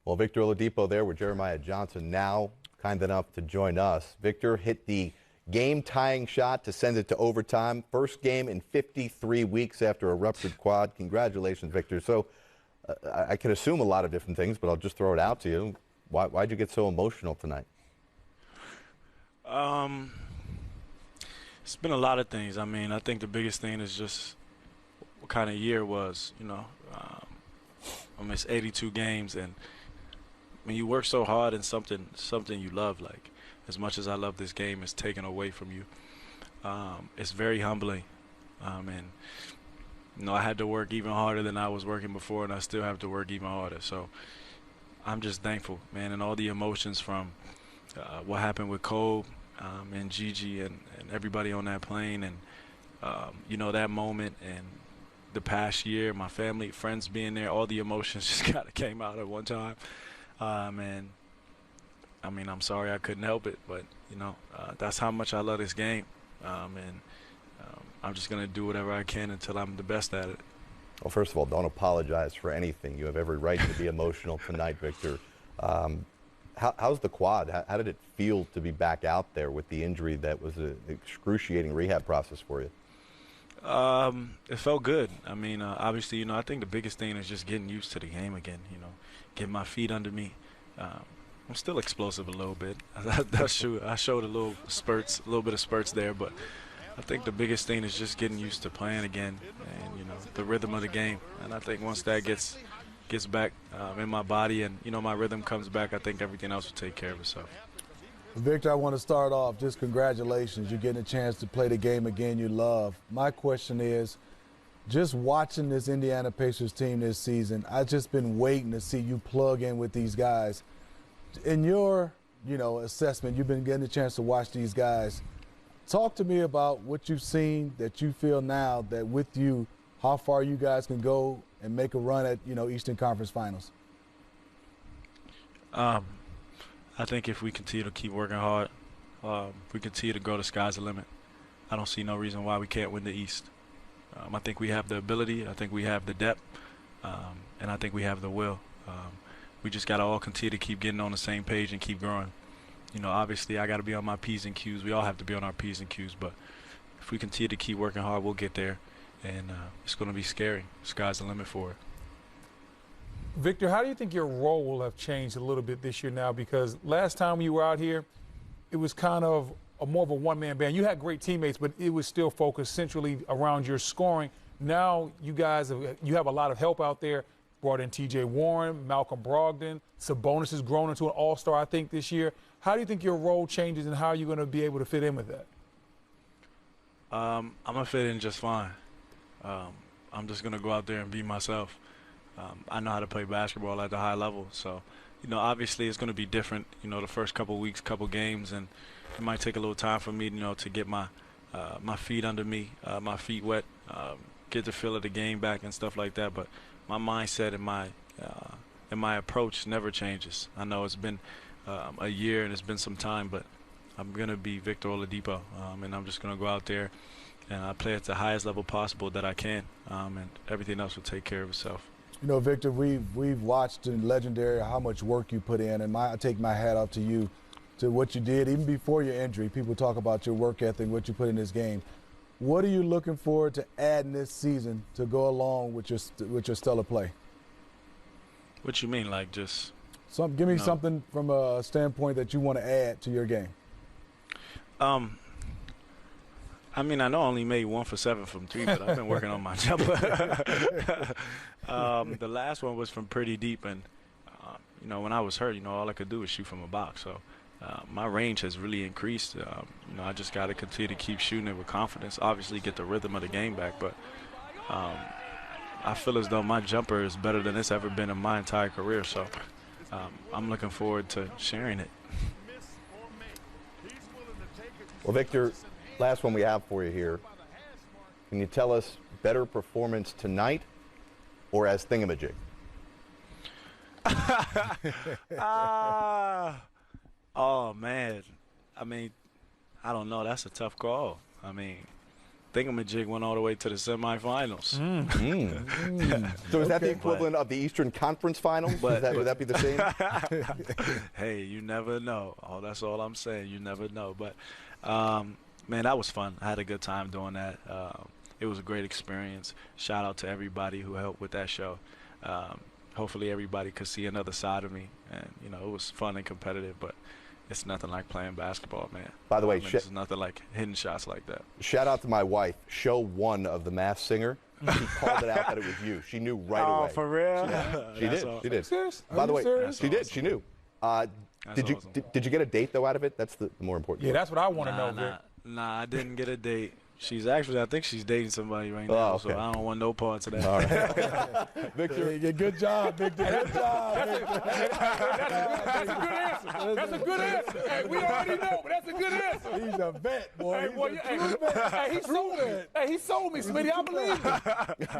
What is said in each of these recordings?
Well, Victor Oladipo there with Jeremiah Johnson, now kind enough to join us. Victor hit the game-tying shot to send it to overtime. First game in 53 weeks after a ruptured quad. Congratulations, Victor. So I can assume a lot of different things, but I'll just throw it out to you. Why'd you get so emotional tonight? It's been a lot of things. I mean, I think the biggest thing is just what kind of year it was. I missed 82 games, and when you work so hard in something you love, like as much as I love this game, it's taken away from you. It's very humbling, and I had to work even harder than I was working before, and I still have to work even harder. So I'm just thankful, man, and all the emotions from what happened with Cole and Gigi and everybody on that plane, and that moment and the past year, my family, friends being there, all the emotions just kind of came out at one time. And I mean, I'm sorry I couldn't help it, but that's how much I love this game, and I'm just gonna do whatever I can until I'm the best at it. Well, first of all, don't apologize for anything. You have every right to be emotional tonight, Victor. How's the quad? How did it feel to be back out there with the injury that was an excruciating rehab process for you? It felt good. I mean, obviously, I think the biggest thing is just getting used to the game again. Getting my feet under me. I'm still explosive a little bit. I showed a little bit of spurts there, but I think the biggest thing is just getting used to playing again, and the rhythm of the game. And I think once that gets back in my body, and my rhythm comes back, I think everything else will take care of itself. Victor, I want to start off, just congratulations. You're getting a chance to play the game again you love. My question is, just watching this Indiana Pacers team this season, I've just been waiting to see you plug in with these guys. In your, assessment, you've been getting a chance to watch these guys. Talk to me about what you've seen that you feel now that with you, how far you guys can go and make a run at, Eastern Conference Finals. I think if we continue to keep working hard, if we continue to go, the sky's the limit. I don't see no reason why we can't win the East. I think we have the ability, I think we have the depth, and I think we have the will. We just got to all continue to keep getting on the same page and keep growing. Obviously I got to be on my P's and Q's. We all have to be on our P's and Q's, but if we continue to keep working hard, we'll get there, and it's going to be scary. Sky's the limit for it. Victor, how do you think your role will have changed a little bit this year now? Because last time you were out here, it was kind of more of a one-man band. You had great teammates, but it was still focused centrally around your scoring. Now you guys you have a lot of help out there. Brought in T.J. Warren, Malcolm Brogdon. Sabonis has grown into an all-star, I think, this year. How do you think your role changes, and how are you going to be able to fit in with that? I'm going to fit in just fine. I'm just going to go out there and be myself. I know how to play basketball at the high level, so obviously it's going to be different. The first couple weeks, couple games, and it might take a little time for me, to get my feet under me, my feet wet, get the feel of the game back and stuff like that. But my mindset and my approach never changes. I know it's been a year and it's been some time, but I'm going to be Victor Oladipo, and I'm just going to go out there and I play at the highest level possible that I can, and everything else will take care of itself. Victor, we've watched in legendary how much work you put in, and I take my hat off to you, to what you did even before your injury. People talk about your work ethic, what you put in this game. What are you looking forward to adding this season to go along with your stellar play? What you mean, like just? Give me something from a standpoint that you want to add to your game. I mean, I know I only made 1 for 7 from 3, but I've been working on my jumper. The last one was from pretty deep, and when I was hurt, all I could do was shoot from a box. So my range has really increased. I just got to continue to keep shooting it with confidence. Obviously, get the rhythm of the game back, but I feel as though my jumper is better than it's ever been in my entire career. So I'm looking forward to sharing it. Well, Victor, last one we have for you here. Can you tell us better performance tonight or as Thingamajig? Oh, man. I mean, I don't know. That's a tough call. I mean, thingamajig went all the way to the semifinals. So is that the equivalent of the Eastern Conference Finals? Would that be the same? Hey, you never know. Oh, that's all I'm saying. You never know. But, man, that was fun. I had a good time doing that. It was a great experience. Shout out to everybody who helped with that show. Hopefully everybody could see another side of me. And, you know, it was fun and competitive, but it's nothing like playing basketball, man. By the way, it's nothing like hitting shots like that. Shout out to my wife. Show 1 of The Masked Singer. She called it out that it was you. She knew right away. Oh, for real? Yeah, she did. Awesome. She did. Serious? By the way, serious? she did. She knew. Did you awesome. did you get a date though out of it? That's the more important. Yeah, part. that's what I want to know, Vic. Nah, I didn't get a date. I think she's dating somebody right now, okay. so I don't want no parts of that. All right. Victor, Yeah, good job, Victor. Good job, Victor. That's a good answer. That's a good answer. Hey, we already know, but that's a good answer. He's a vet, boy. Hey, boy, he sold me, Smitty. I believe him.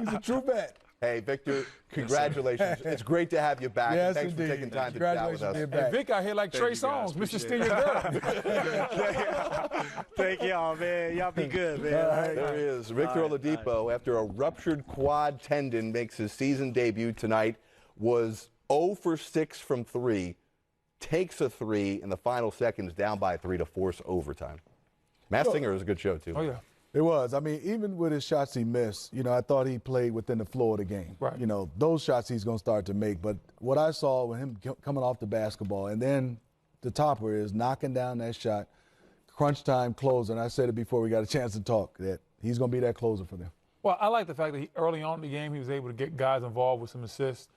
He's a true vet. Hey, Victor, congratulations. It's great to have you back. Yes, Thanks indeed. for taking time to chat with us. Congratulations, Hey, Vic out here like Trey you, guys. Songz, Mr. Appreciate Steal Your Girl. Thank y'all, man. Y'all be good, man. There he is. Victor Oladipo, after a ruptured quad tendon, makes his season debut tonight, was 0 for 6 from 3, takes a 3 in the final seconds, down by 3 to force overtime. Masked Singer is a good show, too. Oh, yeah. It was. I mean, even with his shots he missed, you know, I thought he played within the flow of the game. Right. You know, those shots he's going to start to make. But what I saw with him coming off the basketball, and then the topper is knocking down that shot, crunch time closer. And I said it before we got a chance to talk, that he's going to be that closer for them. Well, I like the fact that early on in the game he was able to get guys involved with some assists.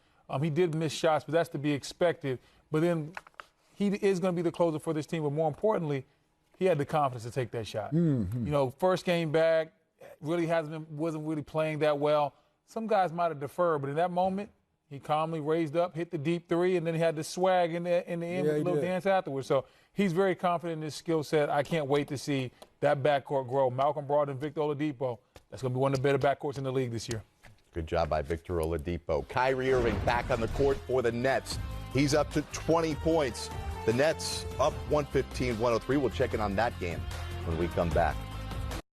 He did miss shots, but that's to be expected. But then he is going to be the closer for this team. But more importantly, he had the confidence to take that shot. Mm-hmm. You know, first game back, wasn't really playing that well. Some guys might have deferred, but in that moment, he calmly raised up, hit the deep 3, and then he had the swag in the end with a little dance afterwards. So he's very confident in his skill set. I can't wait to see that backcourt grow. Malcolm Brogdon and Victor Oladipo. That's going to be one of the better backcourts in the league this year. Good job by Victor Oladipo. Kyrie Irving back on the court for the Nets. He's up to 20 points. The Nets up 115-103. We'll check in on that game when we come back.